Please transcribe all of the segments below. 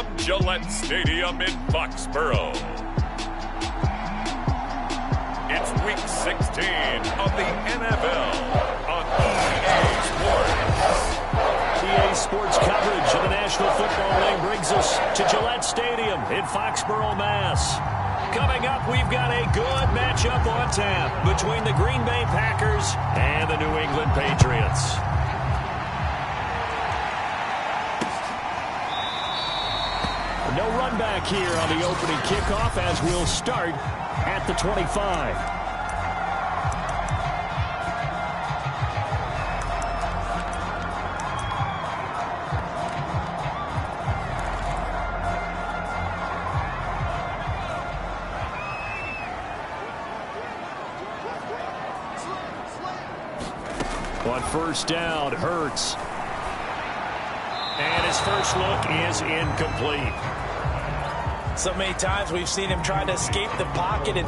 from Gillette Stadium in Foxborough. It's Week 16 of the NFL on EA Sports. EA Sports coverage of the National Football League brings us to Gillette Stadium in Foxborough, Mass. Coming up, we've got a good matchup on tap between the Green Bay Packers and the New England Patriots. No run back here on the opening kickoff as we'll start at the 25. On first down, Hurts. And his first look is incomplete. So many times we've seen him try to escape the pocket and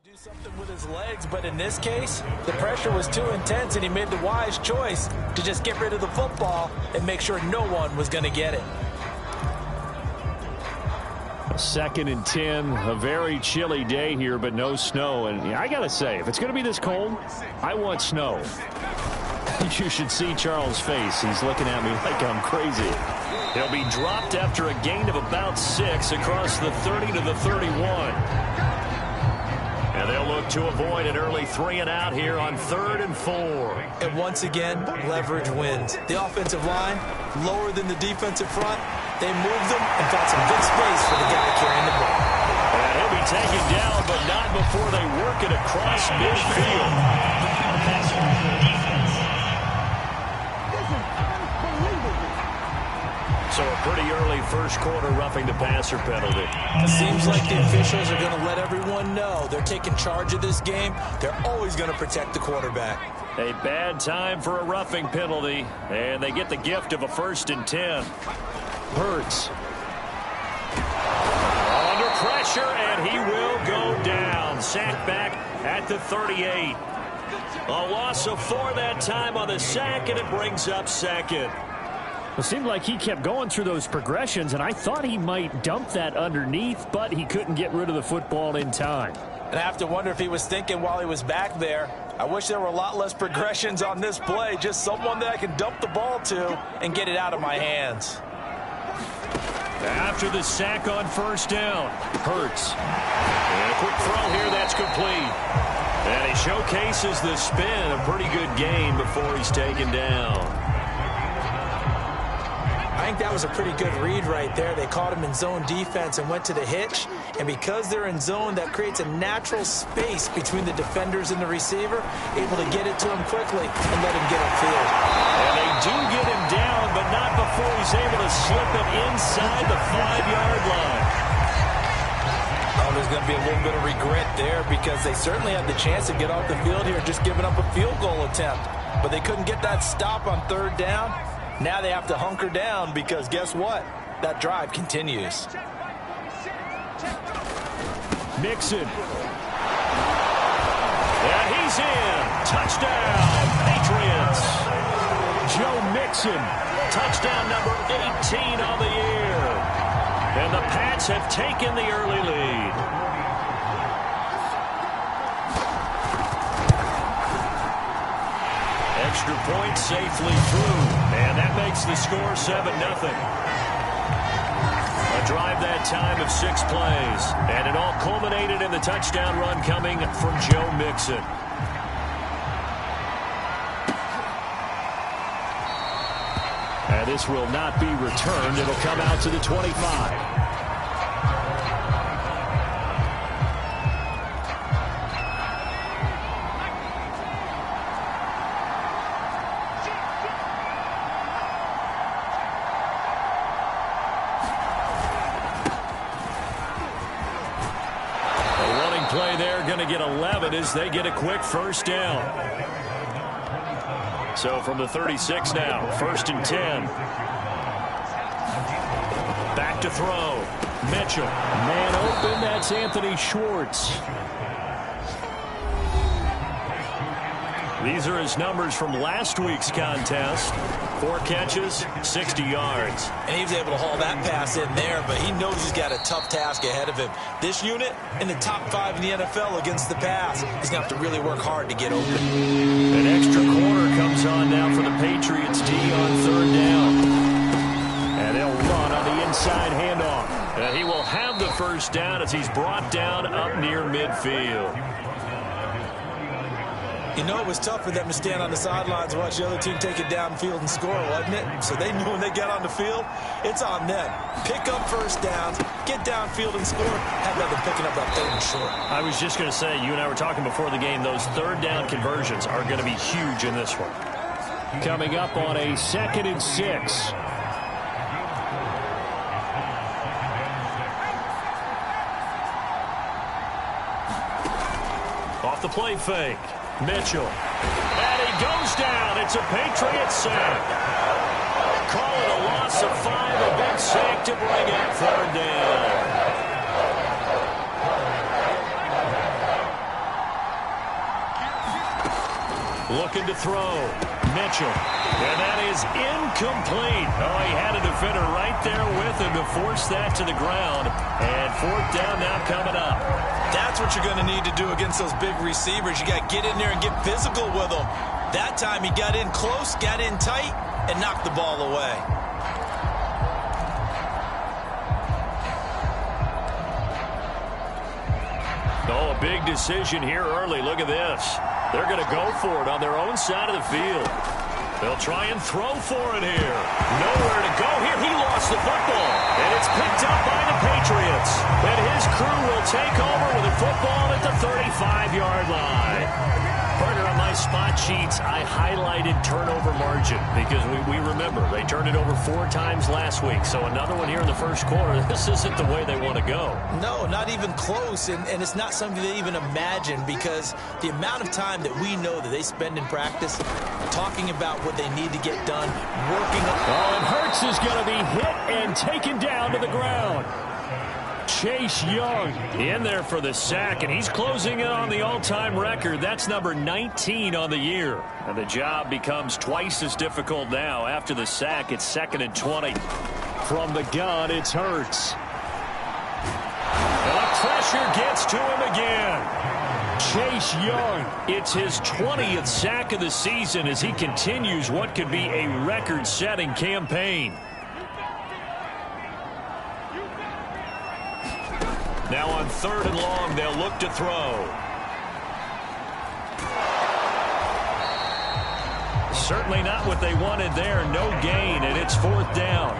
Do something with his legs, but in this case, the pressure was too intense and he made the wise choice to just get rid of the football and make sure no one was going to get it. 2nd and 10, a very chilly day here, but no snow. And I got to say, if it's going to be this cold, I want snow. You should see Charles' face. He's looking at me like I'm crazy. He'll be dropped after a gain of about 6 across the 30 to the 31. And they'll look to avoid an early 3-and-out here on 3rd and 4. And once again, leverage wins. The offensive line, lower than the defensive front. They moved them and found some good space for the guy carrying the ball. And he'll be taken down, but not before they work it across midfield. So a pretty early first quarter roughing the passer penalty. It seems like the officials are going to let everyone know they're taking charge of this game. They're always going to protect the quarterback. A bad time for a roughing penalty, and they get the gift of a 1st and 10. Hurts. Under pressure, and he will go down. Sacked back at the 38. A loss of 4 that time on the sack, and it brings up 2nd. It seemed like he kept going through those progressions, and I thought he might dump that underneath, but he couldn't get rid of the football in time. And I have to wonder if he was thinking while he was back there, I wish there were a lot less progressions on this play, just someone that I can dump the ball to and get it out of my hands. After the sack on 1st down, Hurts. And a quick throw here, that's complete. And he showcases the spin, a pretty good gain before he's taken down. I think that was a pretty good read right there. They caught him in zone defense and went to the hitch. And because they're in zone, that creates a natural space between the defenders and the receiver, able to get it to him quickly and let him get upfield. And they do get him down, but not before he's able to slip it inside the 5-yard line. Oh, there's going to be a little bit of regret there because they certainly had the chance to get off the field here just giving up a field goal attempt. But they couldn't get that stop on 3rd down. Now they have to hunker down because guess what? That drive continues. Mixon. And he's in. Touchdown, Patriots. Joe Mixon. Touchdown number 18 on the year. And the Pats have taken the early lead. Extra point safely through, and that makes the score 7-0. A drive that time of 6 plays, and it all culminated in the touchdown run coming from Joe Mixon. And this will not be returned. It'll come out to the 25. Play there, going to get 11 as they get a quick 1st down. So from the 36 now, 1st and 10. Back to throw. Mitchell. Man open, that's Anthony Schwartz. These are his numbers from last week's contest. 4 catches, 60 yards. And he was able to haul that pass in there, but he knows he's got a tough task ahead of him. This unit in the top 5 in the NFL against the pass. He's going to have to really work hard to get open. An extra corner comes on now for the Patriots D on 3rd down. And they'll run on the inside handoff. And he will have the 1st down as he's brought down up near midfield. You know, it was tough for them to stand on the sidelines and watch the other team take it downfield and score, wasn't it? So they knew when they got on the field, it's on them. Pick up 1st downs, get downfield and score. Have them picking up that 3rd and short. I was just going to say, you and I were talking before the game, those 3rd down conversions are going to be huge in this one. Coming up on a 2nd and 6. Off the play fake. Mitchell. And he goes down. It's a Patriot sack. Call it a loss of 5. A big sack to bring it 3rd down. Looking to throw. Mitchell. And that is incomplete. Oh, he had a defender right there with him to force that to the ground. And fourth down now coming up. That's what you're going to need to do against those big receivers. You got to get in there and get physical with them. That time he got in close, got in tight, and knocked the ball away. Oh, a big decision here early. Look at this. They're going to go for it on their own side of the field. They'll try and throw for it here. Nowhere to go here. He lost the football. And it's picked up by the Patriots. And his crew will take over with the football at the 35-yard line. Partner, on my spot sheets, I highlighted turnover margin because we remember they turned it over 4 times last week. So another one here in the first quarter. This isn't the way they want to go. No, not even close. And it's not something they even imagine because the amount of time that we know that they spend in practice talking about what they need to get done, working on. Oh, and Hurts is going to be hit and taken down to the ground. Chase Young in there for the sack, and he's closing in on the all-time record. That's number 19 on the year. And the job becomes twice as difficult now. After the sack, it's 2nd and 20. From the gun, it's Hurts. And the pressure gets to him again. Chase Young. It's his 20th sack of the season as he continues what could be a record-setting campaign. Now on 3rd and long, they'll look to throw. Certainly not what they wanted there. No gain, and it's 4th down.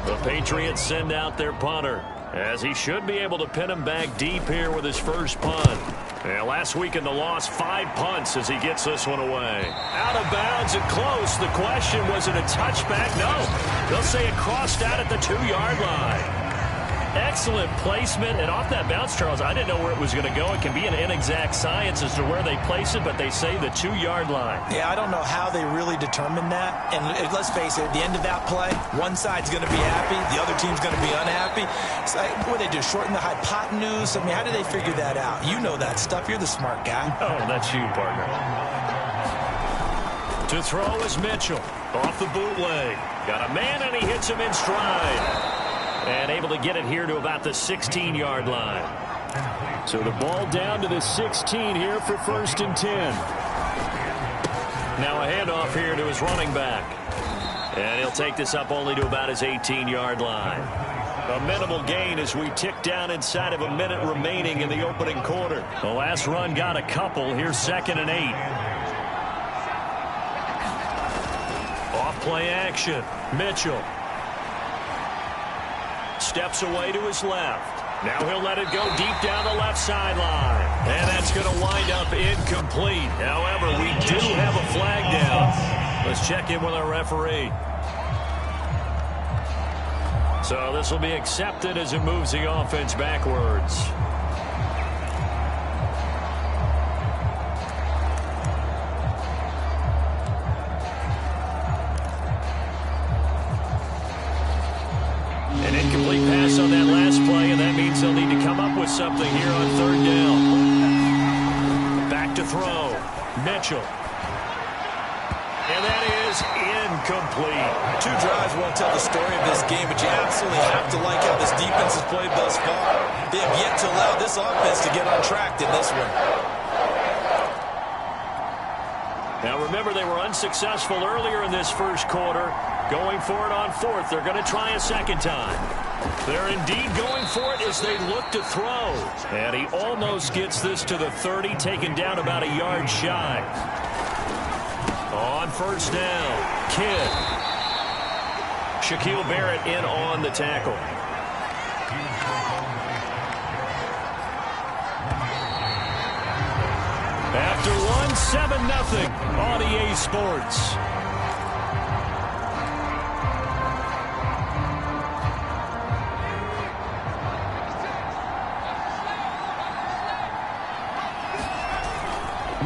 The Patriots send out their punter, as he should be able to pin him back deep here with his first punt. And last week in the loss, 5 punts as he gets this one away. Out of bounds and close. The question, was it a touchback? No. They'll say it crossed out at the 2-yard line. Excellent placement, and off that bounce, Charles, I didn't know where it was going to go. It can be an inexact science as to where they place it, but they say the 2-yard line. Yeah, I don't know how they really determined that. And let's face it, at the end of that play, one side's going to be happy, the other team's going to be unhappy. It's like, what do they do, shorten the hypotenuse? I mean, how do they figure that out? You know that stuff. You're the smart guy. Oh, that's you, partner. To throw is Mitchell. Off the bootleg. Got a man, and he hits him in stride. And able to get it here to about the 16-yard line. So the ball down to the 16 here for 1st and 10. Now a handoff here to his running back. And he'll take this up only to about his 18-yard line. A minimal gain as we tick down inside of a minute remaining in the opening quarter. The last run got a couple. Here's 2nd and 8. Off play action. Mitchell. Steps away to his left. Now he'll let it go deep down the left sideline. And that's going to wind up incomplete. However, we do have a flag down. Let's check in with our referee. So this will be accepted as it moves the offense backwards. An incomplete pass on that last play, and that means they'll need to come up with something here on 3rd down. Back to throw. Mitchell. And that is incomplete. 2 drives won't tell the story of this game, but you absolutely have to like how this defense has played thus far. They have yet to allow this offense to get on track in this one. Now remember, they were unsuccessful earlier in this first quarter. Going for it on 4th. They're going to try a second time. They're indeed going for it as they look to throw. And he almost gets this to the 30, taken down about a yard shy. On 1st down, Kidd. Shaquille Barrett in on the tackle. After one, 7-0 on EA Sports.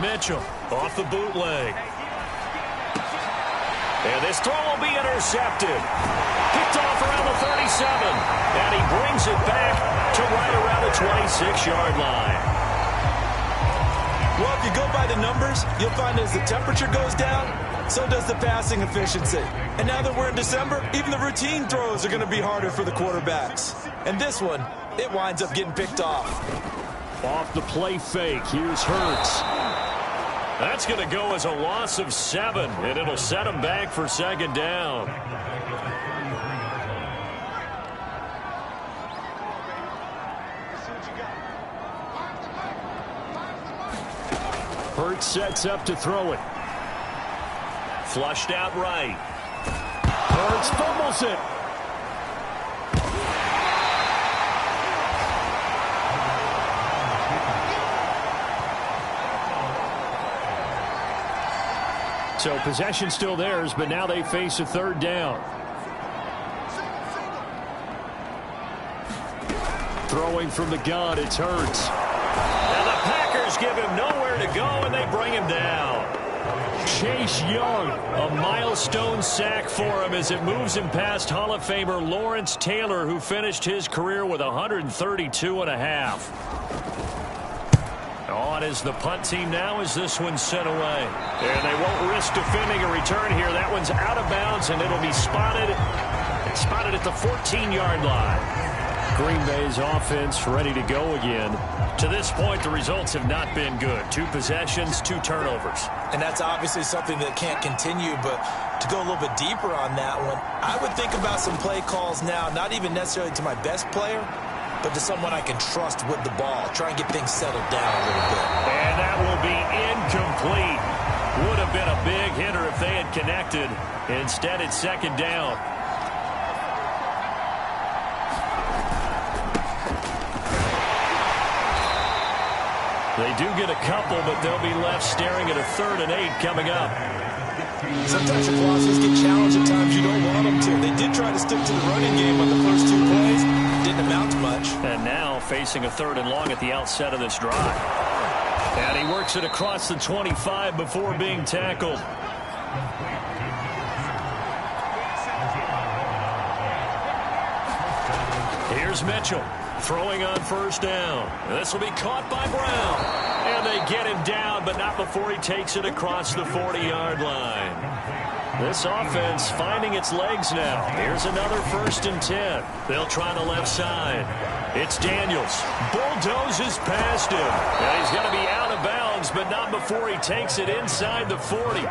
Mitchell off the bootleg. And this throw will be intercepted. Picked off around the 37. And he brings it back to right around the 26-yard line. Well, if you go by the numbers, you'll find as the temperature goes down, so does the passing efficiency. And now that we're in December, even the routine throws are going to be harder for the quarterbacks. And this one, it winds up getting picked off. Off the play fake, here's Hurts. That's going to go as a loss of 7, and it'll set him back for second down. Hurts sets up to throw it. Flushed out right. Hurts fumbles it. So possession still theirs, but now they face a third down. Throwing from the gun, it's Hurts. And the Packers give him nowhere to go, and they bring him down. Chase Young, a milestone sack for him as it moves him past Hall of Famer Lawrence Taylor, who finished his career with 132.5. On is the punt team now as this one's sent away. And they won't risk defending a return here. That one's out of bounds, and it'll be spotted at the 14-yard line. Green Bay's offense ready to go again. To this point, the results have not been good. 2 possessions, 2 turnovers. And that's obviously something that can't continue, but to go a little bit deeper on that one, I would think about some play calls now, not even necessarily to my best player, but to someone I can trust with the ball. Try and get things settled down a little bit. And that will be incomplete. Would have been a big hitter if they had connected. Instead, it's second down. They do get a couple, but they'll be left staring at a 3rd and 8 coming up. Sometimes your philosophies get challenged at times you don't want them to. They did try to stick to the running game on the first 2 plays. Didn't amount to much. And now facing a 3rd and long at the outset of this drive. And he works it across the 25 before being tackled. Here's Mitchell throwing on first down. This will be caught by Brown. And they get him down, but not before he takes it across the 40-yard line. This offense finding its legs now. Here's another 1st and 10. They'll try the left side. It's Daniels. Bulldozes past him. And he's going to be out of bounds, but not before he takes it inside the 40.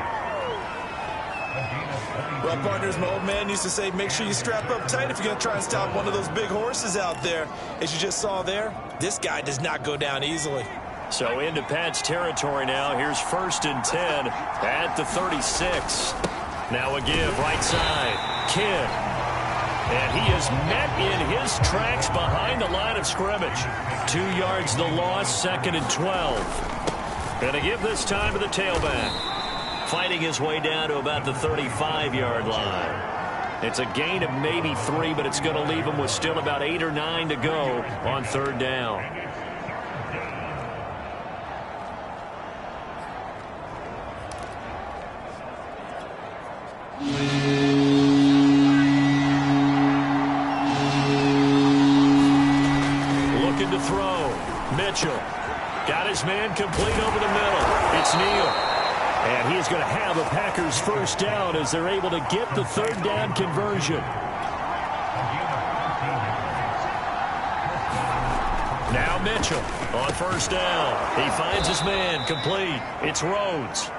Well, partners, my old man used to say, make sure you strap up tight if you're going to try and stop one of those big horses out there. As you just saw there, this guy does not go down easily. So into Pat's territory now. Here's 1st and 10 at the 36. Now a give, right side. Kidd. And he is met in his tracks behind the line of scrimmage. 2 yards the loss, 2nd and 12. Going to give this time to the tailback. Fighting his way down to about the 35-yard line. It's a gain of maybe 3, but it's going to leave him with still about 8 or 9 to go on 3rd down. Looking to throw. Mitchell got his man complete over the middle. It's Neal. And he is going to have a Packers 1st down as they're able to get the 3rd down conversion. Now Mitchell on 1st down. He finds his man complete. It's Rhodes.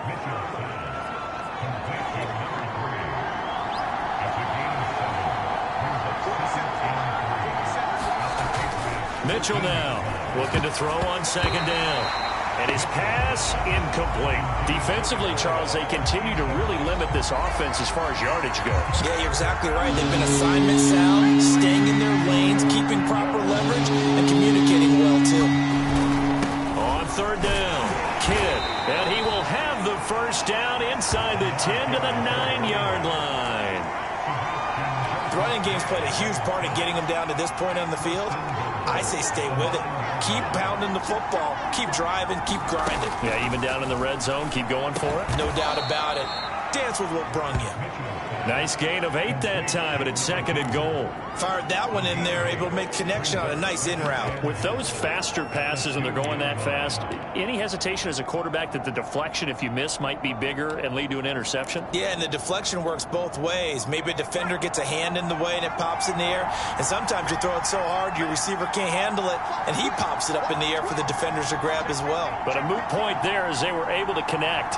Mitchell now looking to throw on 2nd down. And his pass incomplete. Defensively, Charles, they continue to really limit this offense as far as yardage goes. Yeah, you're exactly right. They've been assignment sound, staying in their lanes, keeping proper leverage, and communicating well, too. On 3rd down, Kidd. And he will have the 1st down inside the 10 to the 9-yard line. The running game's played a huge part in getting them down to this point on the field. I say stay with it. Keep pounding the football. Keep driving. Keep grinding. Yeah, even down in the red zone, keep going for it. No doubt about it. Dance with what brung you. Nice gain of 8 that time, and it's 2nd and goal. Fired that one in there, able to make connection on a nice in route. With those faster passes and they're going that fast, any hesitation as a quarterback that the deflection, if you miss, might be bigger and lead to an interception? Yeah, and the deflection works both ways. Maybe a defender gets a hand in the way and it pops in the air. And sometimes you throw it so hard your receiver can't handle it, and he pops it up in the air for the defenders to grab as well. But a moot point there as they were able to connect.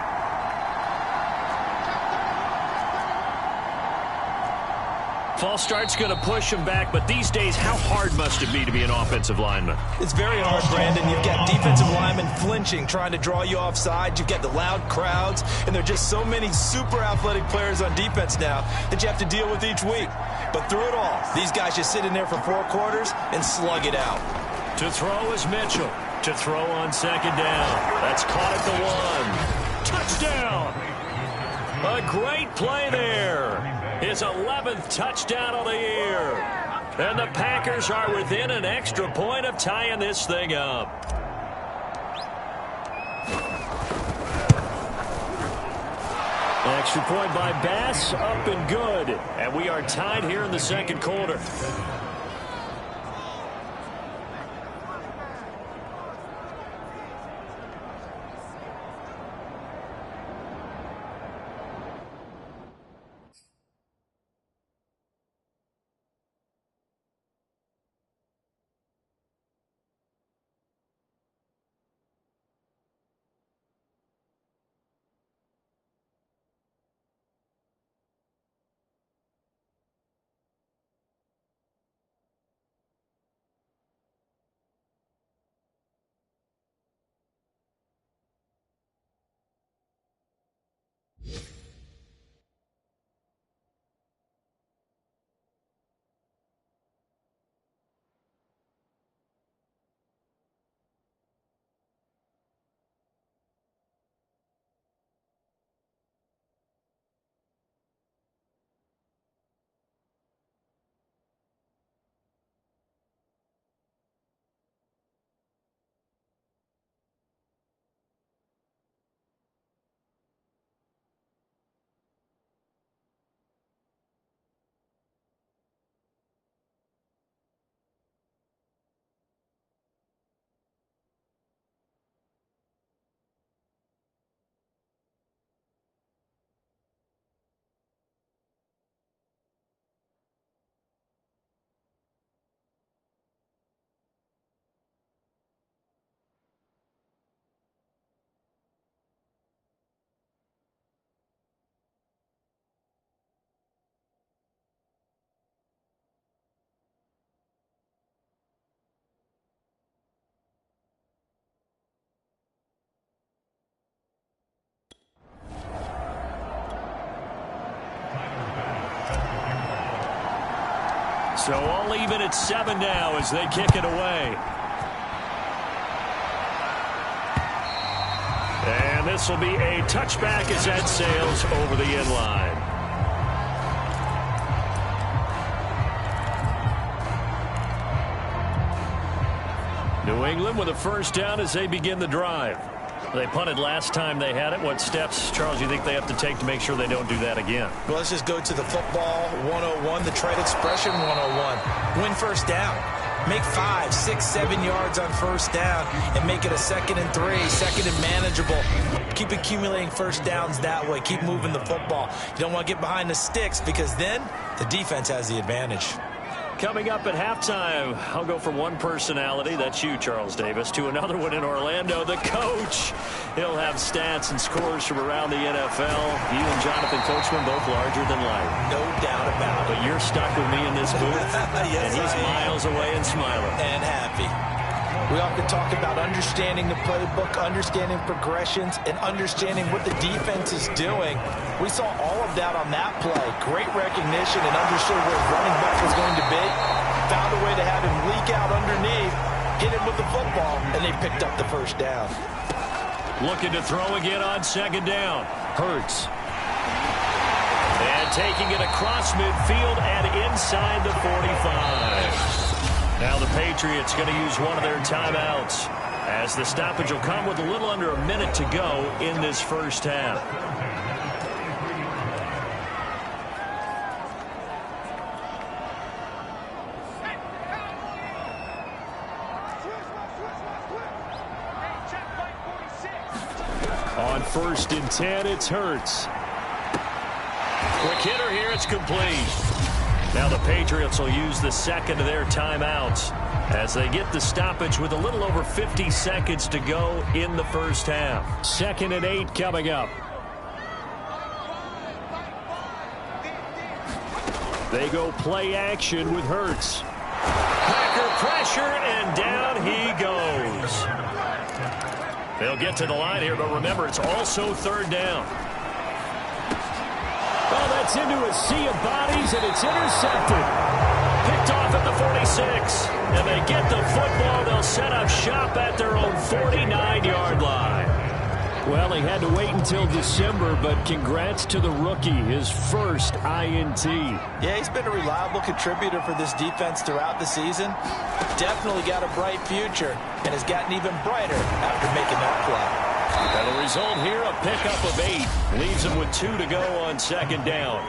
False start's going to push him back, but these days, how hard must it be to be an offensive lineman? It's very hard, Brandon. You've got defensive linemen flinching, trying to draw you offside. You've got the loud crowds, and there are just so many super athletic players on defense now that you have to deal with each week. But through it all, these guys just sit in there for 4 quarters and slug it out. To throw is Mitchell. To throw on 2nd down. That's caught at the 1. Touchdown! A great play there. His 11th touchdown of the year. And the Packers are within an extra point of tying this thing up. Extra point by Bass, up and good. And we are tied here in the 2nd quarter. So all even at 7 now as they kick it away. And this will be a touchback as that sails over the end line. New England with a 1st down as they begin the drive. They punted last time they had it. What steps, Charles, you think they have to take to make sure they don't do that again? Well, let's just go to the football 101, the trade expression 101. Win 1st down. Make 5, 6, 7 yards on 1st down and make it a 2nd and 3, 2nd and manageable. Keep accumulating 1st downs that way. Keep moving the football. You don't want to get behind the sticks because then the defense has the advantage. Coming up at halftime, I'll go from one personality, that's you, Charles Davis, to another one in Orlando, the coach. He'll have stats and scores from around the NFL. You and Jonathan Coachman both larger than life. No doubt about it. But you're stuck with me in this booth, yes, and he's miles away and smiling. And happy. We often talk about understanding the playbook, understanding progressions, and understanding what the defense is doing. We saw all of that on that play. Great recognition and understood where his running back was going to be. Found a way to have him leak out underneath, hit him with the football, and they picked up the 1st down. Looking to throw again on 2nd down. Hurts. And taking it across midfield and inside the 45. Now the Patriots going to use one of their timeouts as the stoppage will come with a little under a minute to go in this 1st half. 1st and 10. It's Hurts. Quick hitter here. It's complete. Now the Patriots will use the second of their timeouts as they get the stoppage with a little over 50 seconds to go in the first half. 2nd and 8 coming up. They go play action with Hurts. Packer pressure, and down he goes. They'll get to the line here, but remember, it's also 3rd down. Oh, that's into a sea of bodies, and it's intercepted. Picked off at the 46, and they get the football. They'll set up shop at their own 49-yard line. Well, he had to wait until December, but congrats to the rookie, his first INT. Yeah, he's been a reliable contributor for this defense throughout the season. Definitely got a bright future, and has gotten even brighter after making that play. And the result here, a pickup of 8. Leaves them with 2 to go on 2nd down.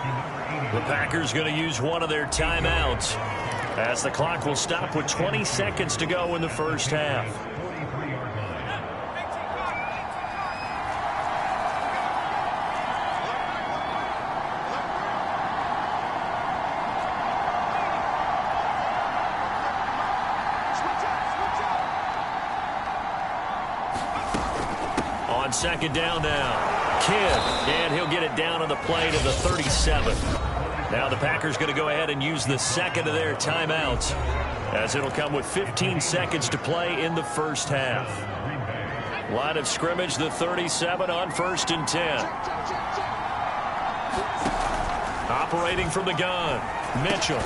The Packers going to use one of their timeouts as the clock will stop with 20 seconds to go in the first half. On 2nd down now, Kidd, and he'll get it down on the play to the 37. Now the Packers going to go ahead and use the second of their timeouts as it'll come with 15 seconds to play in the first half. Line of scrimmage, the 37 on 1st and 10. Operating from the gun, Mitchell.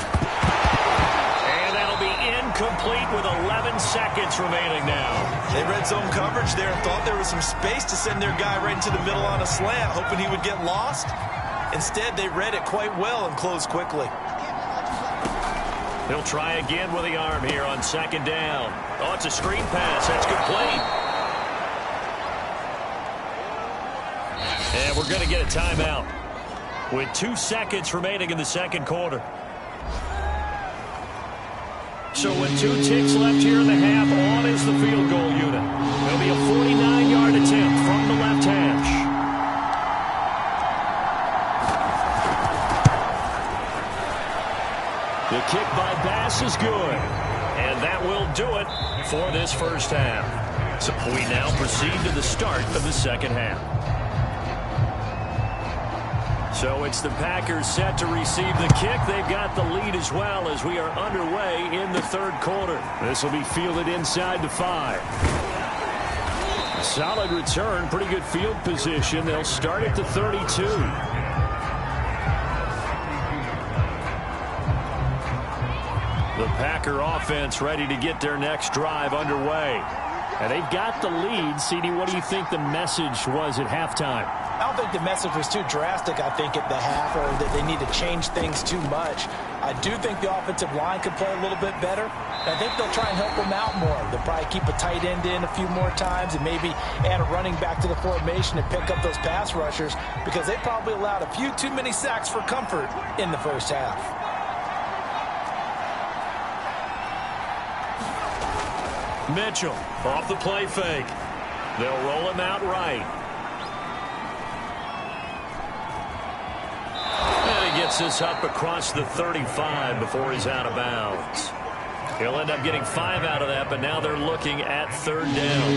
And that'll be incomplete with 11 seconds remaining now. They read zone coverage there and thought there was some space to send their guy right into the middle on a slant, hoping he would get lost. Instead, they read it quite well and closed quickly. He'll try again with the arm here on 2nd down. Oh, it's a screen pass. That's complete. And we're going to get a timeout with 2 seconds remaining in the 2nd quarter. So with 2 ticks left here in the half, on is the field goal unit. There'll be a 49-yard attempt from the left hash. The kick by Bass is good. And that will do it for this first half. So we now proceed to the start of the 2nd half. So it's the Packers set to receive the kick. They've got the lead as well as we are underway in the 3rd quarter. This will be fielded inside the 5. Solid return, pretty good field position. They'll start at the 32. The Packer offense ready to get their next drive underway. And they've got the lead. CD, what do you think the message was at halftime? I don't think the message was too drastic, I think, at the half, or that they need to change things too much. I do think the offensive line could play a little bit better. I think they'll try and help them out more. They'll probably keep a tight end in a few more times and maybe add a running back to the formation and pick up those pass rushers because they probably allowed a few too many sacks for comfort in the first half. Mitchell off the play fake. They'll roll him out right. And he gets this up across the 35 before he's out of bounds. He'll end up getting 5 out of that, but now they're looking at 3rd down.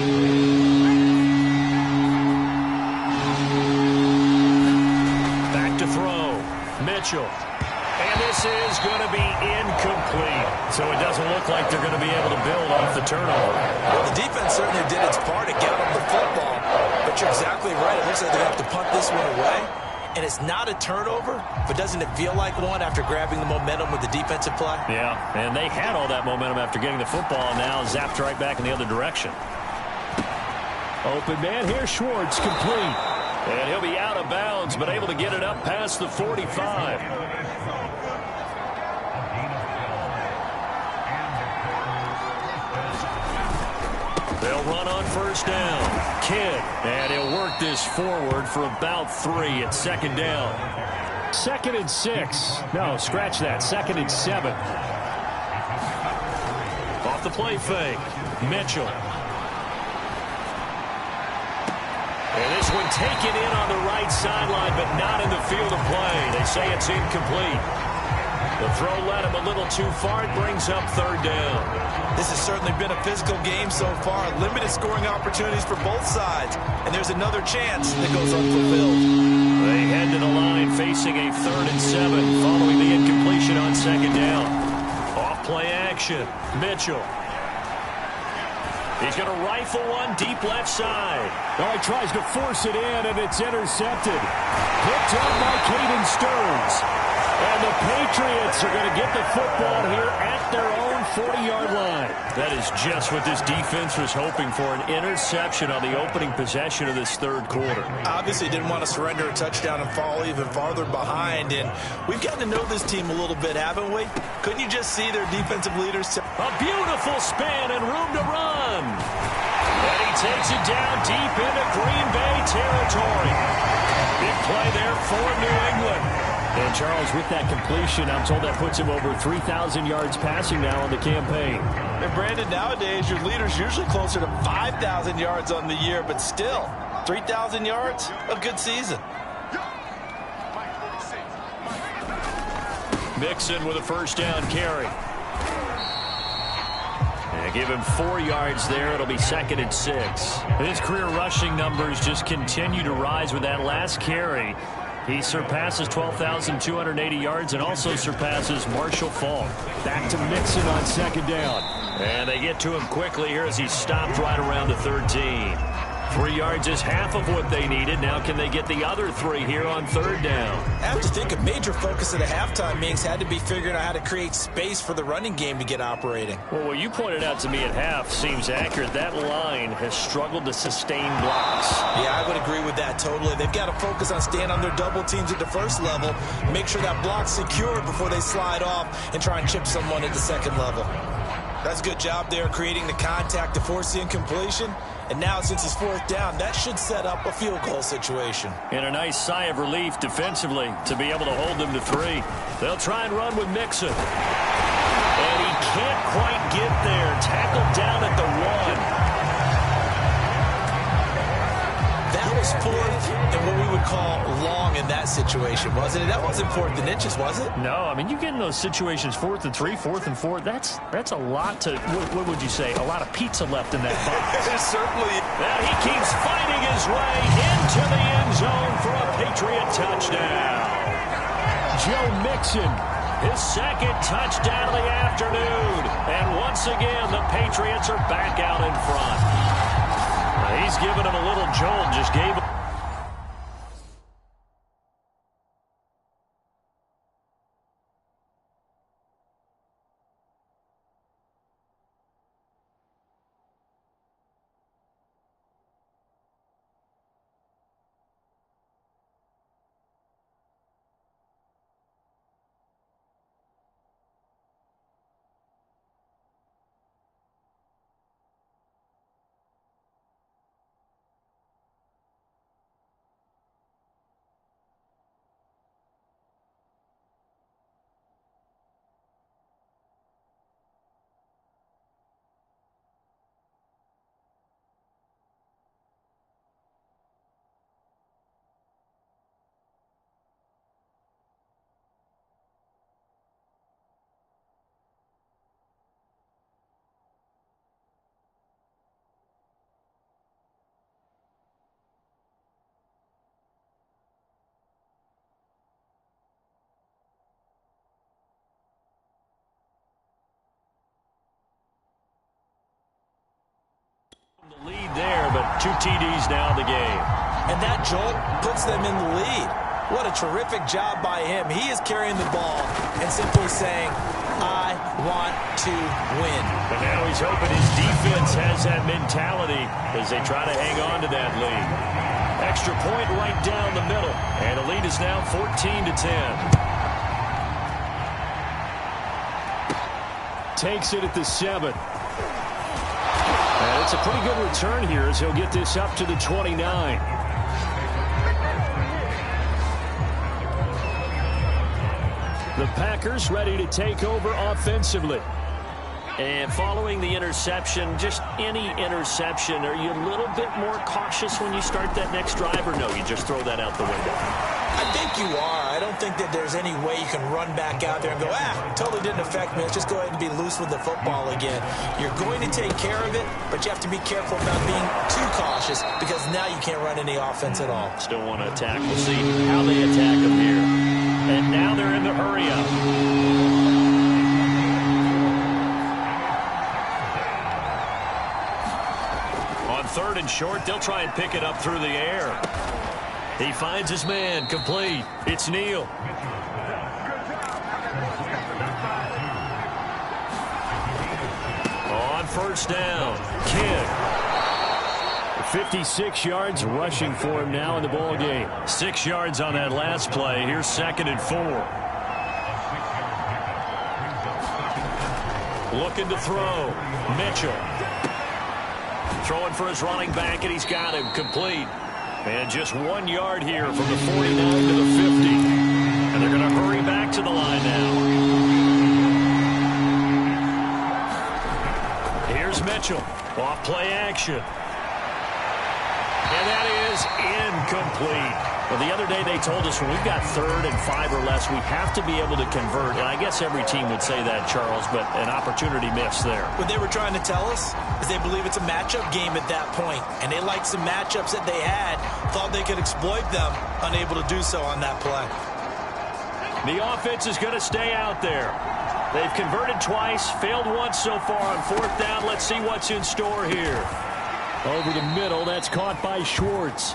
Back to throw. Mitchell. And this is going to be incomplete. So it doesn't look like they're going to be able to build off the turnover. Well, the defense certainly did its part to get them the football. But you're exactly right. It looks like they're going to have to punt this one away. And it's not a turnover, but doesn't it feel like one after grabbing the momentum with the defensive play? Yeah, and they had all that momentum after getting the football, and now zapped right back in the other direction. Open man here, Schwartz, complete. And he'll be out of bounds, but able to get it up past the 45. They'll run on 1st down. Kidd, and he'll work this forward for about 3 at 2nd down. 2nd and 6. No, scratch that. 2nd and 7. Off the play fake. Mitchell. And this one taken in on the right sideline, but not in the field of play. They say it's incomplete. The throw led him a little too far. It brings up third down. This has certainly been a physical game so far. Limited scoring opportunities for both sides. And there's another chance that goes unfulfilled. They head to the line facing a 3rd and 7 following the incompletion on second down. Off play action. Mitchell. He's going to rifle one deep left side. Oh, he tries to force it in, and it's intercepted. Picked up by Caden Stearns. And the Patriots are going to get the football here at their own 40-yard line. That is just what this defense was hoping for, an interception on the opening possession of this third quarter. Obviously didn't want to surrender a touchdown and fall even farther behind. And we've gotten to know this team a little bit, haven't we? Couldn't you just see their defensive leaders? A beautiful spin and room to run. And he takes it down deep into Green Bay territory. Big play there for New England. And, Charles, with that completion, I'm told that puts him over 3,000 yards passing now on the campaign. And, Brandon, nowadays your leader's usually closer to 5,000 yards on the year, but still, 3,000 yards, a good season. Mixon with a first down carry. And give him 4 yards there. It'll be 2nd and 6. His career rushing numbers just continue to rise with that last carry. He surpasses 12,280 yards and also surpasses Marshall Faulk. Back to Mixon on second down. And they get to him quickly here as he's stopped right around the 13. 3 yards is half of what they needed. Now can they get the other 3 here on third down? I have to think a major focus of the halftime meetings had to be figuring out how to create space for the running game to get operating. Well, what you pointed out to me at half seems accurate. That line has struggled to sustain blocks. Yeah, I would agree with that totally. They've got to focus on staying on their double teams at the first level, make sure that block's secure before they slide off and try and chip someone at the second level. That's a good job there creating the contact to force the incompletion. And now, since it's 4th down, that should set up a field goal situation. And a nice sigh of relief defensively to be able to hold them to 3. They'll try and run with Mixon. And he can't quite get there. Tackled down at the 1. That was 4th and what we would call long in that situation, wasn't it? That wasn't 4th and inches, was it? No, I mean, you get in those situations 4th and 3, 4th and 4. That's a lot to, what would you say, a lot of pizza left in that box. Certainly. Now he keeps fighting his way into the end zone for a Patriot touchdown. Joe Mixon. His 2nd touchdown of the afternoon. And once again, the Patriots are back out in front. He's giving him a little jolt, just gave him. The lead there, but 2 TDs now in the game. And that jolt puts them in the lead. What a terrific job by him. He is carrying the ball and simply saying, I want to win. But now he's hoping his defense has that mentality as they try to hang on to that lead. Extra point right down the middle. And the lead is now 14-10. Takes it at the 7. And it's a pretty good return here as he'll get this up to the 29. The Packers ready to take over offensively. And following the interception, just any interception, are you a little bit more cautious when you start that next drive, or no, you just throw that out the window? I think you are. I don't think that there's any way you can run back out there and go, totally didn't affect me. Let's just go ahead and be loose with the football again. You're going to take care of it, but you have to be careful about being too cautious because now you can't run any offense at all. Still want to attack. We'll see how they attack them here. And now they're in the hurry-up. On 3rd and short, they'll try and pick it up through the air. He finds his man, complete. It's Neal. On 1st down, Kidd. 56 yards rushing for him now in the ball game. 6 yards on that last play. Here's 2nd and 4. Looking to throw. Mitchell. Throwing for his running back, and he's got him complete. And just 1 yard here from the 49 to the 50. And they're going to hurry back to the line now. Here's Mitchell. Off play action. And that is incomplete. Well, the other day they told us when we've got 3rd and 5 or less, we have to be able to convert. And I guess every team would say that, Charles, but an opportunity missed there. What they were trying to tell us is they believe it's a matchup game at that point. And they liked some matchups that they had, thought they could exploit them, unable to do so on that play. The offense is going to stay out there. They've converted twice, failed once so far on 4th down. Let's see what's in store here. Over the middle, that's caught by Schwartz.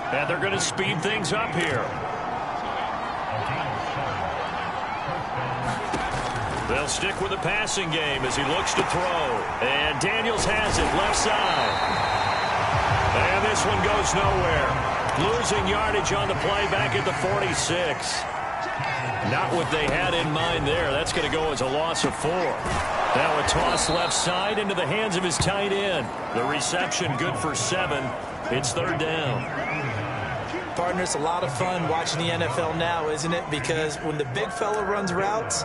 And they're going to speed things up here. They'll stick with the passing game as he looks to throw. And Daniels has it, left side. And this one goes nowhere. Losing yardage on the play back at the 46. Not what they had in mind there. That's going to go as a loss of 4. Now a toss left side into the hands of his tight end. The reception good for 7. It's 3rd down. Partner, it's a lot of fun watching the NFL now, isn't it? Because when the big fella runs routes,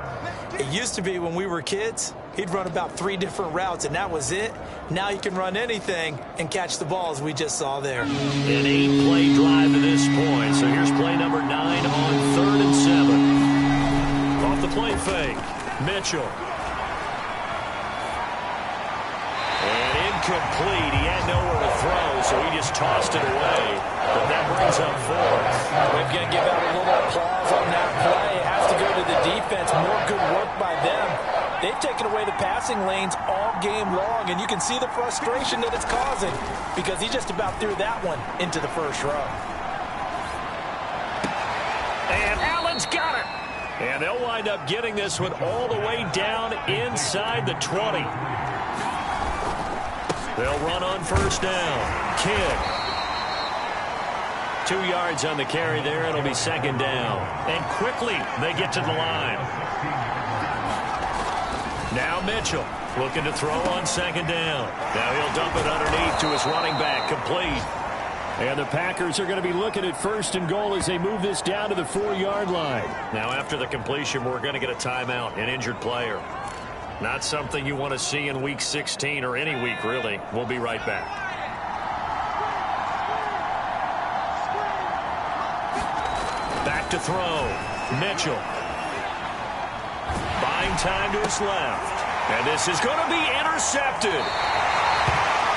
it used to be when we were kids, he'd run about 3 different routes, and that was it. Now you can run anything and catch the ball, as we just saw there. An 8-play drive to this point. So here's play number 9 on 3rd and 7. Off the play fake, Mitchell. And incomplete. He had nowhere to throw, so he just tossed it away. But that brings up 4th. We're going to give out a little applause on that play. It has to go to the defense. More good work by them. They've taken away the passing lanes all game long, and you can see the frustration that it's causing because he just about threw that one into the first row. And Allen's got it. And they'll wind up getting this one all the way down inside the 20. They'll run on 1st down. Kidd. 2 yards on the carry there. It'll be 2nd down. And quickly they get to the line. Now Mitchell looking to throw on 2nd down. Now he'll dump it underneath to his running back, complete. And the Packers are going to be looking at 1st and goal as they move this down to the 4-yard line. Now after the completion, we're going to get a timeout, an injured player. Not something you want to see in Week 16 or any week, really. We'll be right back. Back to throw. Mitchell. Buying time to his left. And this is going to be intercepted.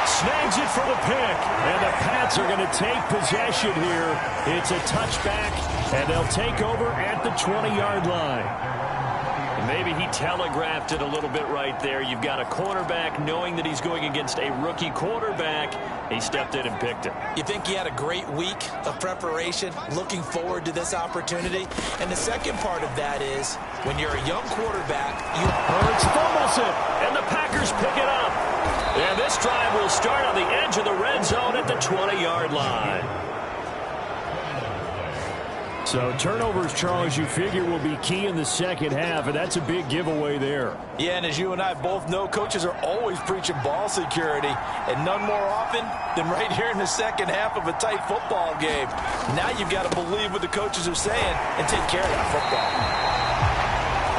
Snags it for the pick. And the Pats are going to take possession here. It's a touchback, and they'll take over at the 20-yard line. Maybe he telegraphed it a little bit right there. You've got a cornerback knowing that he's going against a rookie quarterback. He stepped in and picked him. You think he had a great week of preparation, looking forward to this opportunity? And the second part of that is, when you're a young quarterback, you Hurts fumbles it. And the Packers pick it up. And this drive will start on the edge of the red zone at the 20-yard line. So turnovers, Charles, you figure will be key in the second half, and that's a big giveaway there. Yeah, and as you and I both know, coaches are always preaching ball security, and none more often than right here in the second half of a tight football game. Now you've got to believe what the coaches are saying and take care of that football.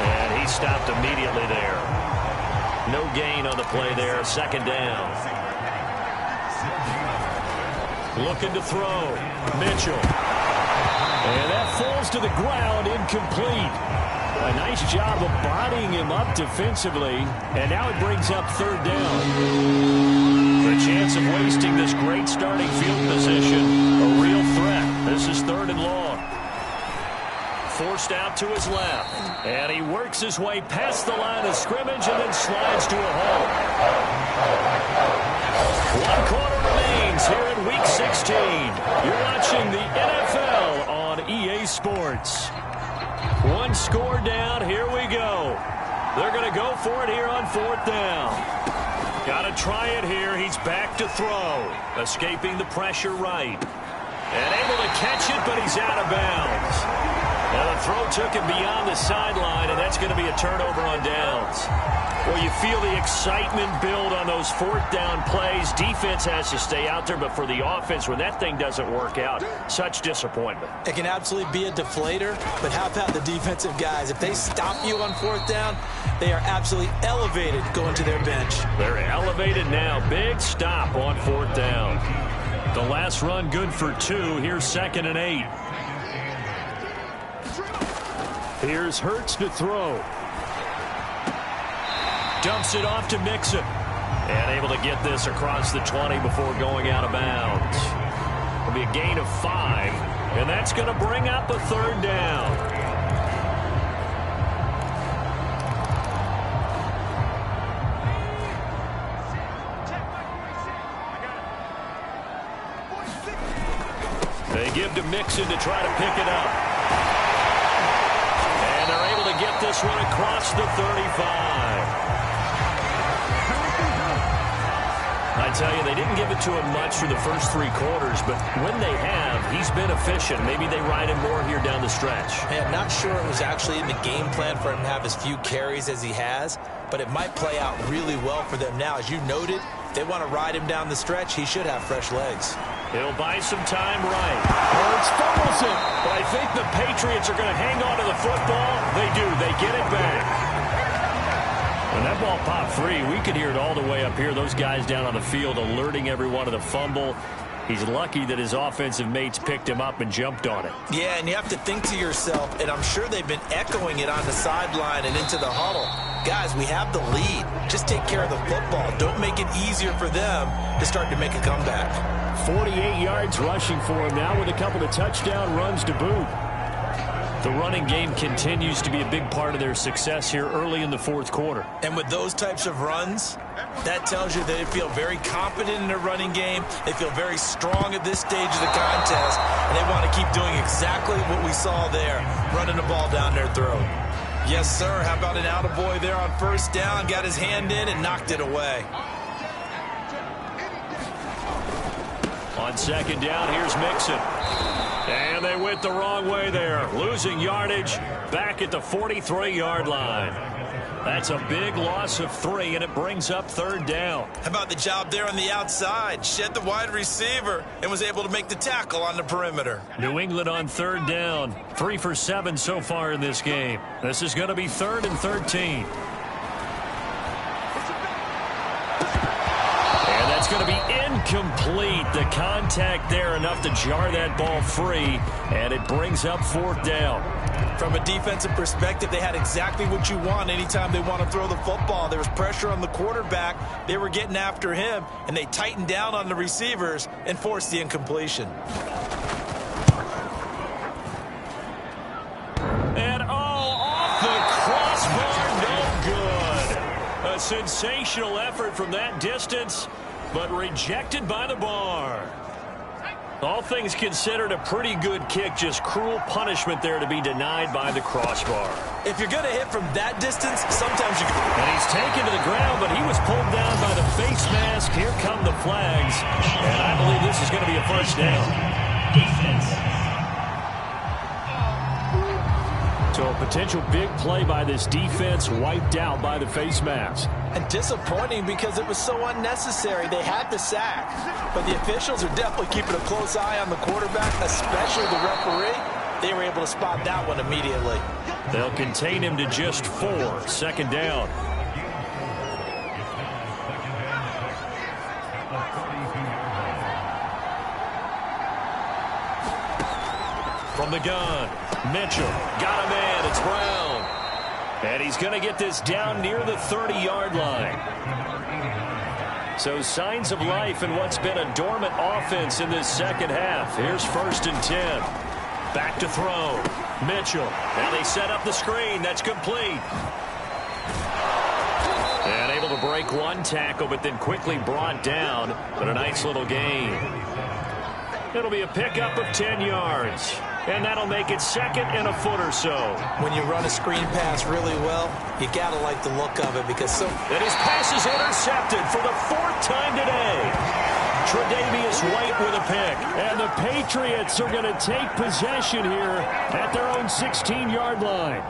And he stopped immediately there. No gain on the play there. Second down. Looking to throw. Mitchell. And that falls to the ground, incomplete. A nice job of bodying him up defensively. And now it brings up third down. The chance of wasting this great starting field position, a real threat. This is third and long. Forced out to his left. And he works his way past the line of scrimmage and then slides to a halt. 1 quarter remains here in Week 16. You're watching the NFL on EA Sports. 1 score down. Here we go. They're going to go for it here on fourth down. Got to try it here. He's back to throw. Escaping the pressure right. And able to catch it, but he's out of bounds. Now the throw took him beyond the sideline, and that's going to be a turnover on downs. Well, you feel the excitement build on those fourth down plays. Defense has to stay out there, but for the offense, when that thing doesn't work out, such disappointment. It can absolutely be a deflator, but how about the defensive guys? If they stop you on fourth down, they are absolutely elevated going to their bench. They're elevated now. Big stop on fourth down. The last run good for 2. Here's 2nd and 8. Here's Hurts to throw. Dumps it off to Mixon. And able to get this across the 20 before going out of bounds. It'll be a gain of 5. And that's going to bring up a third down. They give to Mixon to try to pick it up. And they're able to get this one across the 35. I tell you, they didn't give it to him much for the first 3 quarters, but when they have, he's been efficient. Maybe they ride him more here down the stretch. Hey, I'm not sure it was actually in the game plan for him to have as few carries as he has, but it might play out really well for them now. As you noted, if they want to ride him down the stretch, he should have fresh legs. He'll buy some time right. Hurts fumbles it. But I think the Patriots are going to hang on to the football. They do. They get it back. When that ball popped free, we could hear it all the way up here. Those guys down on the field alerting everyone of the fumble. He's lucky that his offensive mates picked him up and jumped on it. Yeah, and you have to think to yourself, and I'm sure they've been echoing it on the sideline and into the huddle. Guys, we have the lead. Just take care of the football. Don't make it easier for them to start to make a comeback. 48 yards rushing for him now with a couple of touchdown runs to boot. The running game continues to be a big part of their success here early in the fourth quarter. And with those types of runs, that tells you that they feel very confident in their running game. They feel very strong at this stage of the contest, and they want to keep doing exactly what we saw there, running the ball down their throat. Yes, sir. How about an attaboy there on first down? Got his hand in and knocked it away. On second down, here's Mixon. And they went the wrong way there. Losing yardage back at the 43-yard line. That's a big loss of 3, and it brings up third down. How about the job there on the outside? Shed the wide receiver and was able to make the tackle on the perimeter. New England on third down. 3 for 7 so far in this game. This is going to be 3rd and 13. It's going to be incomplete. The contact there enough to jar that ball free, and it brings up fourth down. From a defensive perspective, they had exactly what you want anytime they want to throw the football. There was pressure on the quarterback. They were getting after him, and they tightened down on the receivers and forced the incompletion. And off the crossbar, no good. A sensational effort from that distance, but rejected by the bar. All things considered, a pretty good kick. Just cruel punishment there to be denied by the crossbar. If you're going to hit from that distance, sometimes you... And he's taken to the ground, but he was pulled down by the face mask. Here come the flags. And I believe this is going to be a first down. So a potential big play by this defense wiped out by the face mask. And disappointing because it was so unnecessary. They had the sack. But the officials are definitely keeping a close eye on the quarterback, especially the referee. They were able to spot that one immediately. They'll contain him to just 4. Second down. From the gun, Mitchell got a man. It's Brown. And he's going to get this down near the 30-yard line. So signs of life in what's been a dormant offense in this second half. Here's 1st and 10. Back to throw. Mitchell. Now they set up the screen. That's complete. And able to break one tackle, but then quickly brought down. But a nice little gain. It'll be a pickup of 10 yards. And that'll make it 2nd and a foot or so. When you run a screen pass really well, you got to like the look of it because so... And his pass is intercepted for the 4th time today. Tre'Davious White with a pick. And the Patriots are going to take possession here at their own 16-yard line.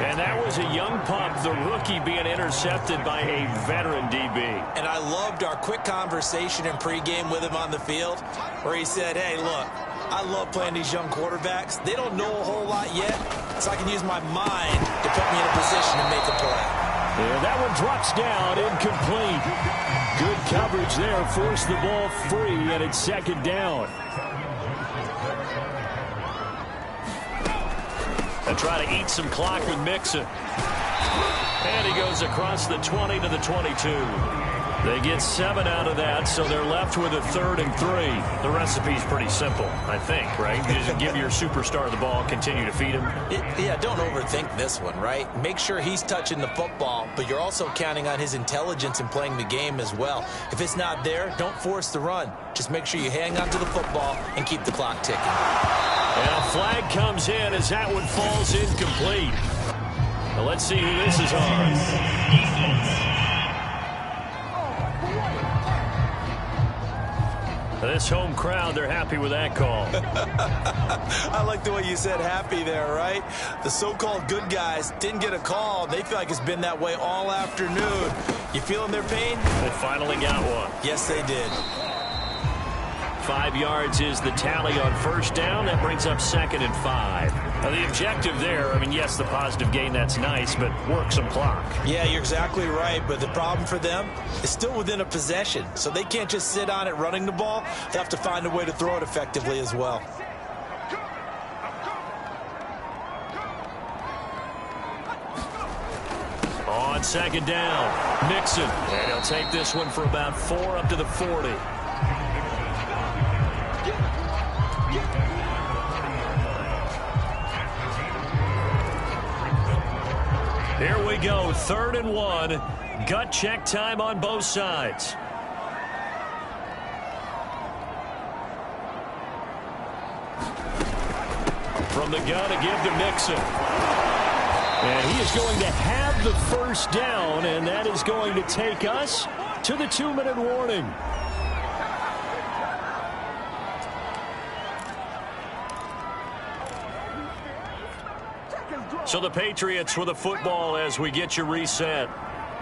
And that was a young pup, the rookie, being intercepted by a veteran DB. And I loved our quick conversation in pregame with him on the field where he said, hey, look, I love playing these young quarterbacks. They don't know a whole lot yet, so I can use my mind to put me in a position to make a play. Yeah, that one drops down, incomplete. Good coverage there, forced the ball free, and it's 2nd down. They'll try to eat some clock with Mixon. And he goes across the 20 to the 22. They get 7 out of that, so they're left with a 3rd and 3. The recipe's pretty simple, I think, right? You just give your superstar the ball, continue to feed him. Yeah, don't overthink this one, right? Make sure he's touching the football, but you're also counting on his intelligence in playing the game as well. If it's not there, don't force the run. Just make sure you hang on to the football and keep the clock ticking. And a flag comes in as that one falls incomplete. Well, let's see who this is on. This home crowd, they're happy with that call. I like the way you said happy there, right? The so-called good guys didn't get a call. They feel like it's been that way all afternoon. You feeling their pain? They finally got one. Yes, they did. 5 yards is the tally on 1st down. That brings up 2nd and 5. Now, the objective there, I mean, yes, the positive gain, that's nice, but work some clock. Yeah, you're exactly right, but the problem for them is still within a possession, so they can't just sit on it running the ball. They have to find a way to throw it effectively as well. On 2nd down, Mixon. And he'll take this one for about 4 up to the 40. Here we go, 3rd and 1. Gut check time on both sides. From the gun to give to Mixon. And he is going to have the 1st down, and that is going to take us to the 2-minute warning. So the Patriots with the football as we get you reset.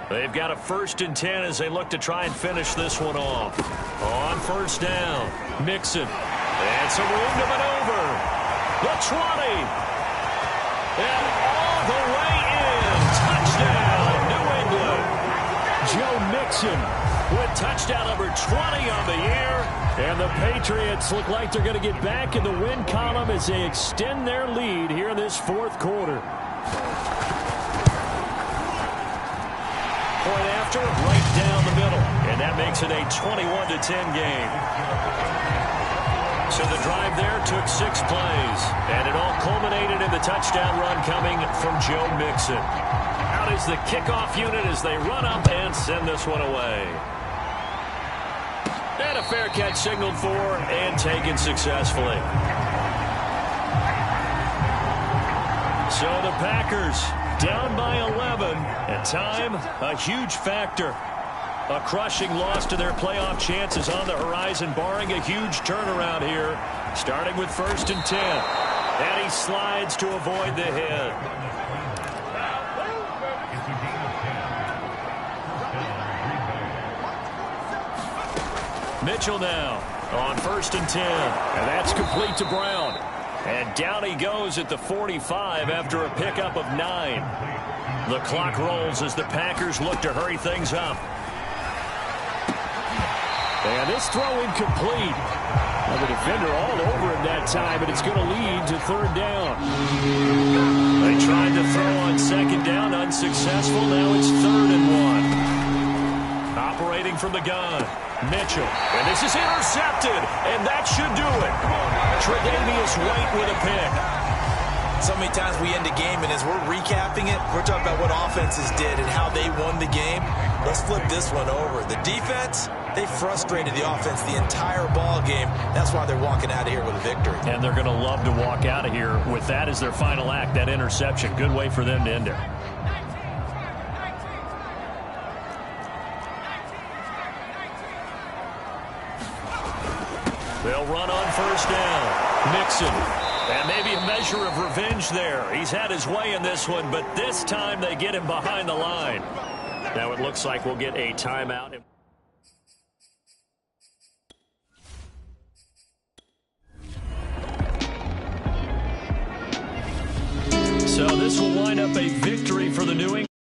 They've got a 1st and 10 as they look to try and finish this one off. On 1st down, Mixon. And some room to maneuver. The 20. And all the way in. Touchdown, New England. Joe Mixon with touchdown number 20 on the year. And the Patriots look like they're going to get back in the win column as they extend their lead here in this 4th quarter. Point after, right down the middle. And that makes it a 21-10 game. So the drive there took 6 plays. And it all culminated in the touchdown run coming from Joe Mixon. Out is the kickoff unit as they run up and send this one away. And a fair catch signaled for and taken successfully. So the Packers down by 11. At time, a huge factor. A crushing loss to their playoff chances on the horizon, barring a huge turnaround here. Starting with 1st and 10. And he slides to avoid the hit. Mitchell now on 1st and 10. And that's complete to Brown. And down he goes at the 45 after a pickup of 9. The clock rolls as the Packers look to hurry things up. And this throw incomplete. And the defender all over him that time, and it's going to lead to third down. They tried to throw on second down, unsuccessful. Now it's 3rd and 1. Operating from the gun, Mitchell. And this is intercepted, and that should do it. Tre'Davious White with a pick. So many times we end a game, and as we're recapping it, we're talking about what offenses did and how they won the game. Let's flip this one over. The defense, they frustrated the offense the entire ball game. That's why they're walking out of here with a victory. And they're going to love to walk out of here with that as their final act, that interception. Good way for them to end it. They'll run on first down. Mixon. And maybe a measure of revenge there. He's had his way in this one, but this time they get him behind the line. Now it looks like we'll get a timeout. So this will wind up a victory for the New England.